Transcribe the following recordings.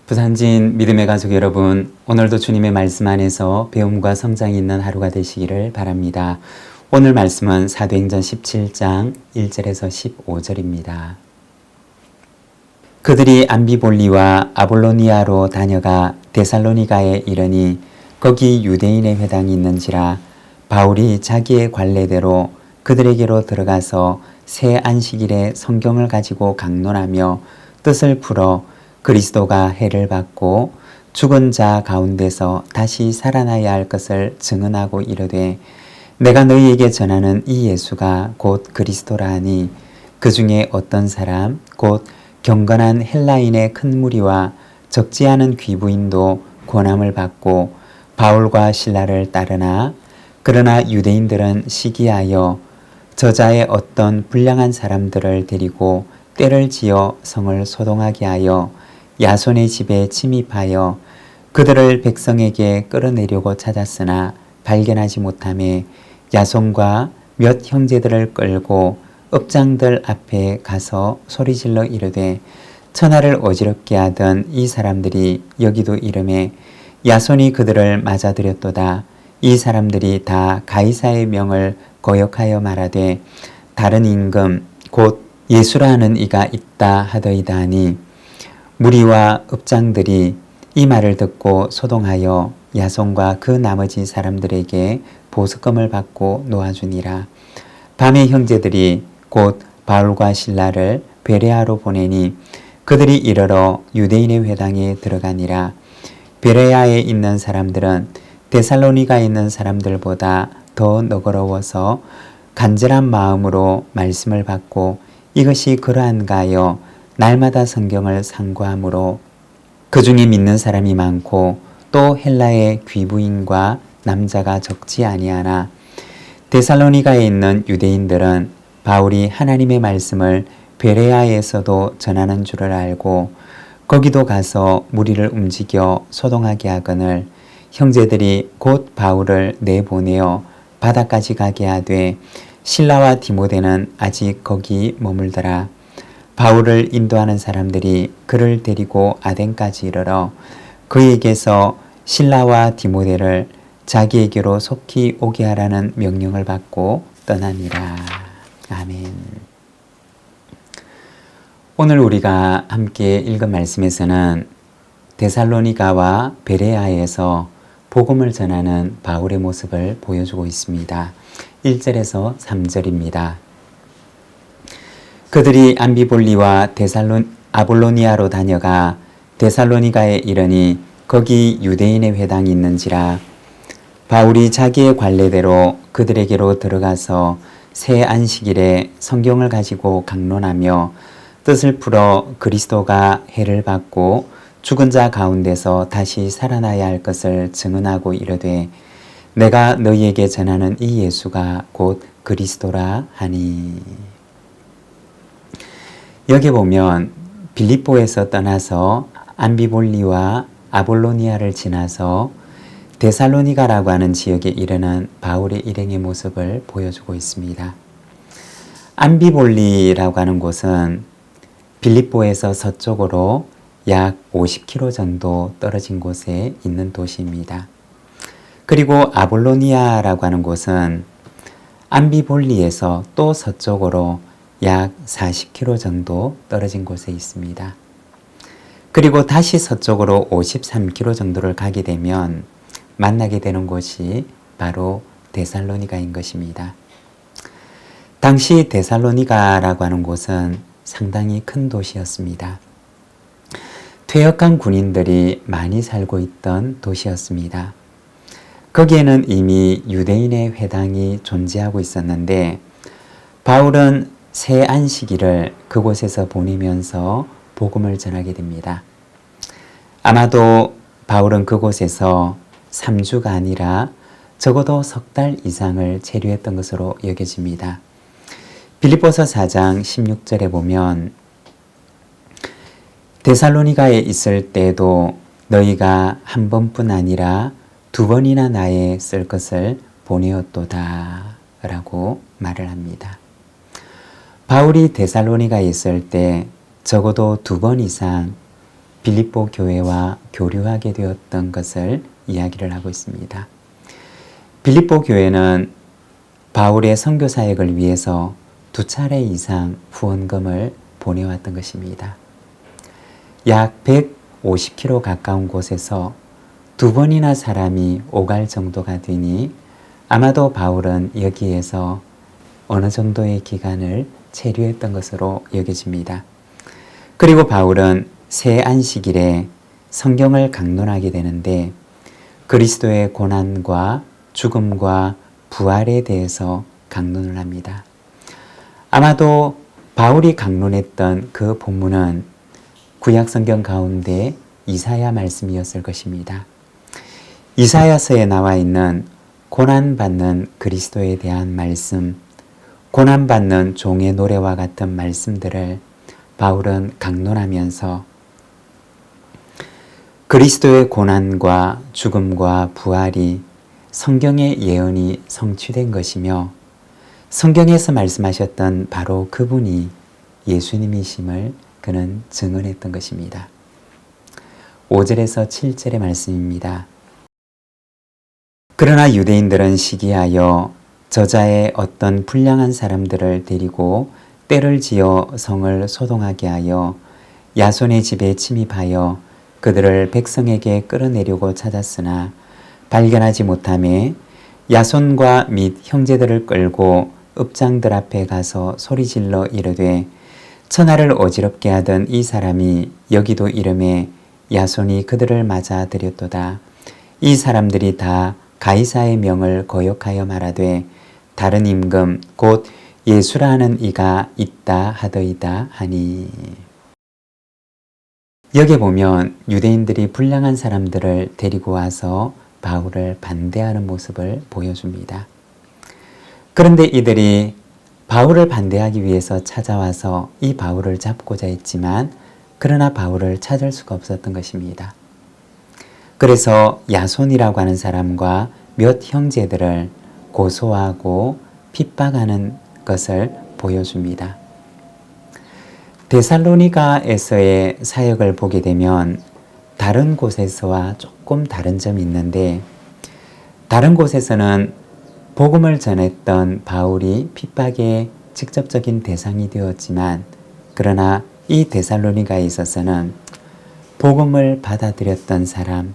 부산진 믿음의 가족 여러분, 오늘도 주님의 말씀 안에서 배움과 성장이 있는 하루가 되시기를 바랍니다. 오늘 말씀은 사도행전 17장 1절에서 15절입니다. 그들이 암비볼리와 아볼로니아로 다녀가 데살로니가에 이르니 거기 유대인의 회당이 있는지라 바울이 자기의 관례대로 그들에게로 들어가서 새 안식일에 성경을 가지고 강론하며 뜻을 풀어 그리스도가 해를 받고 죽은 자 가운데서 다시 살아나야 할 것을 증언하고 이르되 내가 너희에게 전하는 이 예수가 곧 그리스도라 하니 그 중에 어떤 사람 곧 경건한 헬라인의 큰 무리와 적지 않은 귀부인도 고난을 받고 바울과 실라를 따르나 그러나 유대인들은 시기하여 저자의 어떤 불량한 사람들을 데리고 떼를 지어 성을 소동하게 하여 야손의 집에 침입하여 그들을 백성에게 끌어내려고 찾았으나 발견하지 못하며 야손과 몇 형제들을 끌고 읍장들 앞에 가서 소리질러 이르되 천하를 어지럽게 하던 이 사람들이 여기도 이름에 야손이 그들을 맞아들였도다. 이 사람들이 다 가이사의 명을 거역하여 말하되 다른 임금 곧 예수라 하는 이가 있다 하더이다 하니 무리와 읍장들이 이 말을 듣고 소동하여 야손과 그 나머지 사람들에게 보석금을 받고 놓아주니라. 밤에 형제들이 곧 바울과 실라를 베레아로 보내니 그들이 이르러 유대인의 회당에 들어가니라. 베레아에 있는 사람들은 데살로니가에 있는 사람들보다 더 너그러워서 간절한 마음으로 말씀을 받고 이것이 그러한가 하여 날마다 성경을 상고하므로 그 중에 믿는 사람이 많고 또 헬라의 귀부인과 남자가 적지 아니하나 데살로니가에 있는 유대인들은 바울이 하나님의 말씀을 베레아에서도 전하는 줄을 알고 거기도 가서 무리를 움직여 소동하게 하거늘 형제들이 곧 바울을 내보내어 바다까지 가게 하되 실라와 디모데는 아직 거기 머물더라. 바울을 인도하는 사람들이 그를 데리고 아덴까지 이르러 그에게서 실라와 디모데를 자기에게로 속히 오게 하라는 명령을 받고 떠나니라. 아멘. 오늘 우리가 함께 읽은 말씀에서는 데살로니가와 베레아에서 복음을 전하는 바울의 모습을 보여주고 있습니다. 1절에서 3절입니다. 그들이 암비볼리와 아볼로니아로 다녀가 데살로니가에 이르니 거기 유대인의 회당이 있는지라 바울이 자기의 관례대로 그들에게로 들어가서 새 안식일에 성경을 가지고 강론하며 뜻을 풀어 그리스도가 해를 받고 죽은 자 가운데서 다시 살아나야 할 것을 증언하고 이르되 내가 너희에게 전하는 이 예수가 곧 그리스도라 하니. 여기 보면 빌립보에서 떠나서 암비볼리와 아볼로니아를 지나서 데살로니가라고 하는 지역에 이르는 바울의 일행의 모습을 보여주고 있습니다. 암비볼리라고 하는 곳은 빌립보에서 서쪽으로 약 50km 정도 떨어진 곳에 있는 도시입니다. 그리고 아볼로니아라고 하는 곳은 암비볼리에서 또 서쪽으로 약 40km 정도 떨어진 곳에 있습니다. 그리고 다시 서쪽으로 53km 정도를 가게 되면 만나게 되는 곳이 바로 데살로니가인 것입니다. 당시 데살로니가라고 하는 곳은 상당히 큰 도시였습니다. 퇴역한 군인들이 많이 살고 있던 도시였습니다. 거기에는 이미 유대인의 회당이 존재하고 있었는데 바울은 새 안식일을 그곳에서 보내면서 복음을 전하게 됩니다. 아마도 바울은 그곳에서 3주가 아니라 적어도 석 달 이상을 체류했던 것으로 여겨집니다. 빌립보서 4장 16절에 보면 데살로니가에 있을 때에도 너희가 한 번뿐 아니라 두 번이나 나에 쓸 것을 보내었도다 라고 말을 합니다. 바울이 데살로니가에 있을 때 적어도 2번 이상 빌립보 교회와 교류하게 되었던 것을 이야기를 하고 있습니다. 빌립보 교회는 바울의 선교 사역을 위해서 2차례 이상 후원금을 보내왔던 것입니다. 약 150km 가까운 곳에서 2번이나 사람이 오갈 정도가 되니 아마도 바울은 여기에서 어느 정도의 기간을 체류했던 것으로 여겨집니다. 그리고 바울은 새 안식일에 성경을 강론하게 되는데 그리스도의 고난과 죽음과 부활에 대해서 강론을 합니다. 아마도 바울이 강론했던 그 본문은 구약 성경 가운데 이사야 말씀이었을 것입니다. 이사야서에 나와 있는 고난받는 그리스도에 대한 말씀, 고난받는 종의 노래와 같은 말씀들을 바울은 강론하면서 그리스도의 고난과 죽음과 부활이 성경의 예언이 성취된 것이며 성경에서 말씀하셨던 바로 그분이 예수님이심을 그는 증언했던 것입니다. 5절에서 7절의 말씀입니다. 그러나 유대인들은 시기하여 저자의 어떤 불량한 사람들을 데리고 떼를 지어 성을 소동하게 하여 야손의 집에 침입하여 그들을 백성에게 끌어내려고 찾았으나 발견하지 못하매 야손과 및 형제들을 끌고 읍장들 앞에 가서 소리질러 이르되 천하를 어지럽게 하던 이 사람이 여기도 이름에 야손이 그들을 맞아 들였도다. 이 사람들이 다 가이사의 명을 거역하여 말하되 다른 임금 곧 예수라 하는 이가 있다 하더이다 하니. 여기 보면 유대인들이 불량한 사람들을 데리고 와서 바울을 반대하는 모습을 보여줍니다. 그런데 이들이 바울을 반대하기 위해서 찾아와서 이 바울을 잡고자 했지만 그러나 바울을 찾을 수가 없었던 것입니다. 그래서 야손이라고 하는 사람과 몇 형제들을 고소하고 핍박하는 것을 보여줍니다. 데살로니가에서의 사역을 보게 되면 다른 곳에서와 조금 다른 점이 있는데 다른 곳에서는 복음을 전했던 바울이 핍박의 직접적인 대상이 되었지만 그러나 이 데살로니가에 있어서는 복음을 받아들였던 사람,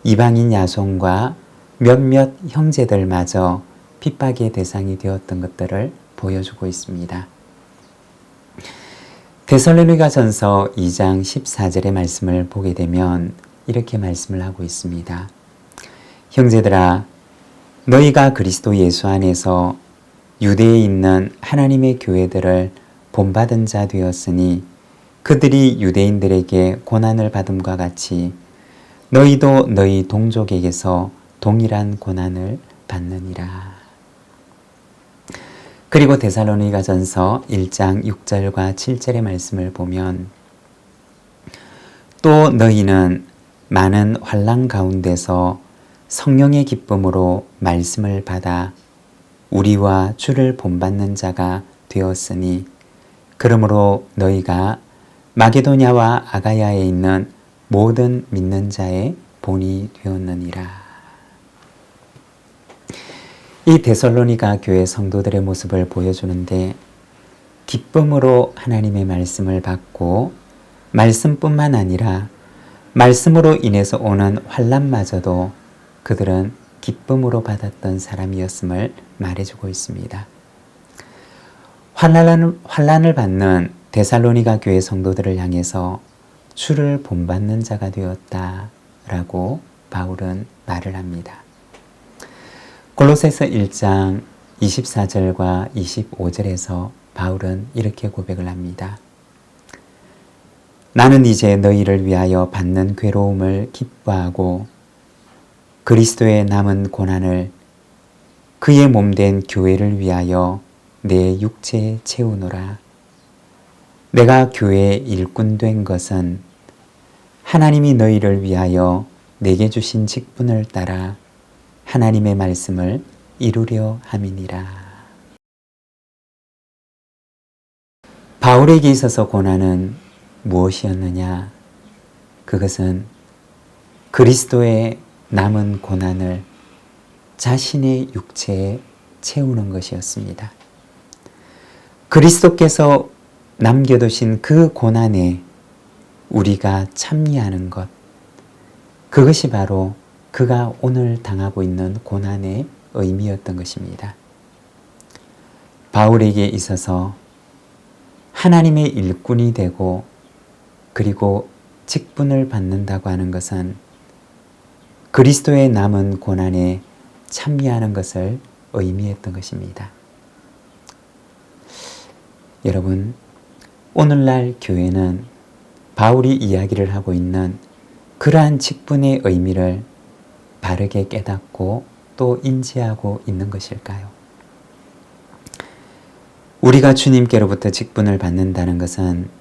이방인 야손과 몇몇 형제들마저 핍박의 대상이 되었던 것들을 보여주고 있습니다. 데살로니가전서 2장 14절의 말씀을 보게 되면 이렇게 말씀을 하고 있습니다. 형제들아, 너희가 그리스도 예수 안에서 유대에 있는 하나님의 교회들을 본받은 자 되었으니 그들이 유대인들에게 고난을 받음과 같이 너희도 너희 동족에게서 동일한 고난을 받느니라. 그리고 데살로니가전서 1장 6절과 7절의 말씀을 보면 또 너희는 많은 환난 가운데서 성령의 기쁨으로 말씀을 받아 우리와 주를 본받는 자가 되었으니 그러므로 너희가 마게도냐와 아가야에 있는 모든 믿는 자의 본이 되었느니라. 이 데살로니가 교회 성도들의 모습을 보여주는데 기쁨으로 하나님의 말씀을 받고 말씀뿐만 아니라 말씀으로 인해서 오는 환난마저도 그들은 기쁨으로 받았던 사람이었음을 말해주고 있습니다. 환난을 받는 데살로니가 교회 성도들을 향해서 주를 본받는 자가 되었다라고 바울은 말을 합니다. 골로새서 1장 24절과 25절에서 바울은 이렇게 고백을 합니다. 나는 이제 너희를 위하여 받는 괴로움을 기뻐하고 그리스도의 남은 고난을 그의 몸된 교회를 위하여 내 육체에 채우노라. 내가 교회의 일꾼 된 것은 하나님이 너희를 위하여 내게 주신 직분을 따라 하나님의 말씀을 이루려 함이니라. 바울에게 있어서 고난은 무엇이었느냐? 그것은 그리스도의 남은 고난을 자신의 육체에 채우는 것이었습니다. 그리스도께서 남겨두신 그 고난에 우리가 참여하는 것, 그것이 바로 그가 오늘 당하고 있는 고난의 의미였던 것입니다. 바울에게 있어서 하나님의 일꾼이 되고 그리고 직분을 받는다고 하는 것은 그리스도의 남은 고난에 참여하는 것을 의미했던 것입니다. 여러분, 오늘날 교회는 바울이 이야기를 하고 있는 그러한 직분의 의미를 바르게 깨닫고 또 인지하고 있는 것일까요? 우리가 주님께로부터 직분을 받는다는 것은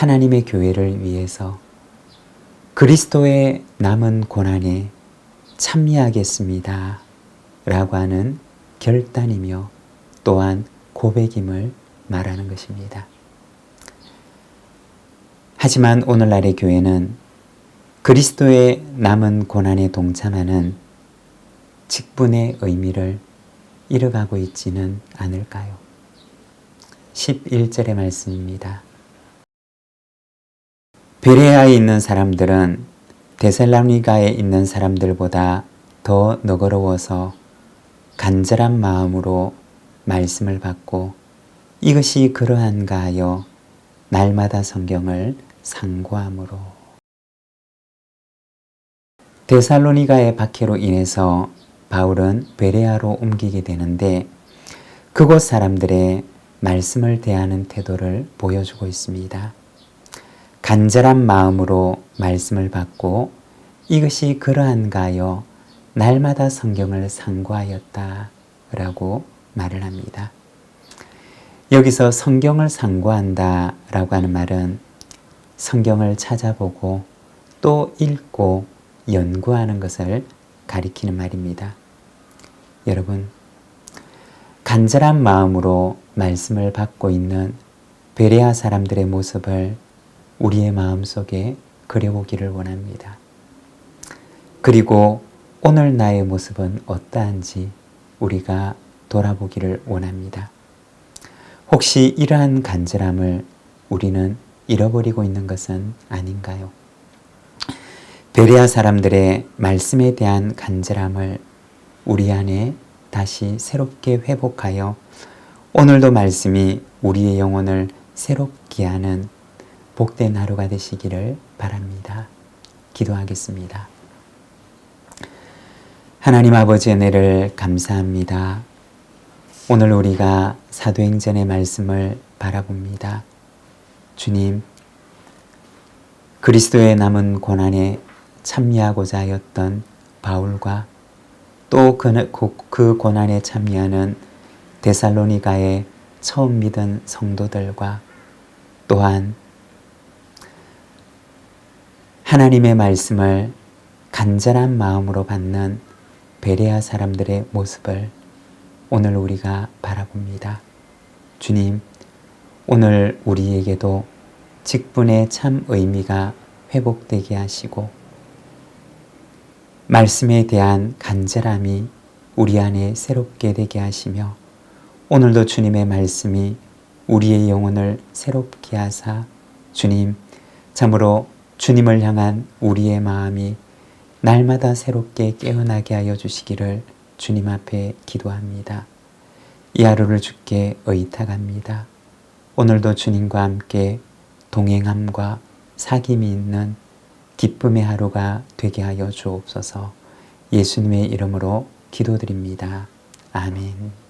하나님의 교회를 위해서 그리스도의 남은 고난에 참여하겠습니다 라고 하는 결단이며 또한 고백임을 말하는 것입니다. 하지만 오늘날의 교회는 그리스도의 남은 고난에 동참하는 직분의 의미를 잃어가고 있지는 않을까요? 11절의 말씀입니다. 베레아에 있는 사람들은 데살로니가에 있는 사람들보다 더 너그러워서 간절한 마음으로 말씀을 받고 이것이 그러한가 하여 날마다 성경을 상고함으로. 데살로니가의 박해로 인해서 바울은 베레아로 옮기게 되는데 그곳 사람들의 말씀을 대하는 태도를 보여주고 있습니다. 간절한 마음으로 말씀을 받고 이것이 그러한가 하여 날마다 성경을 상고하였다 라고 말을 합니다. 여기서 성경을 상고한다 라고 하는 말은 성경을 찾아보고 또 읽고 연구하는 것을 가리키는 말입니다. 여러분, 간절한 마음으로 말씀을 받고 있는 베레아 사람들의 모습을 우리의 마음속에 그려보기를 원합니다. 그리고 오늘 나의 모습은 어떠한지 우리가 돌아보기를 원합니다. 혹시 이러한 간절함을 우리는 잃어버리고 있는 것은 아닌가요? 베레아 사람들의 말씀에 대한 간절함을 우리 안에 다시 새롭게 회복하여 오늘도 말씀이 우리의 영혼을 새롭게 하는 복된 하루가 되시기를 바랍니다. 기도하겠습니다. 하나님 아버지의 은혜를 감사합니다. 오늘 우리가 사도행전의 말씀을 바라봅니다. 주님, 그리스도의 남은 고난에 참여하고자 하였던 바울과 또 그 고난에 참여하는 데살로니가의 처음 믿은 성도들과 또한 하나님의 말씀을 간절한 마음으로 받는 베레아 사람들의 모습을 오늘 우리가 바라봅니다. 주님, 오늘 우리에게도 직분의 참 의미가 회복되게 하시고 말씀에 대한 간절함이 우리 안에 새롭게 되게 하시며 오늘도 주님의 말씀이 우리의 영혼을 새롭게 하사 주님, 참으로 주님을 향한 우리의 마음이 날마다 새롭게 깨어나게 하여 주시기를 주님 앞에 기도합니다. 이 하루를 주께 의탁합니다. 오늘도 주님과 함께 동행함과 사귐이 있는 기쁨의 하루가 되게 하여 주옵소서. 예수님의 이름으로 기도드립니다. 아멘.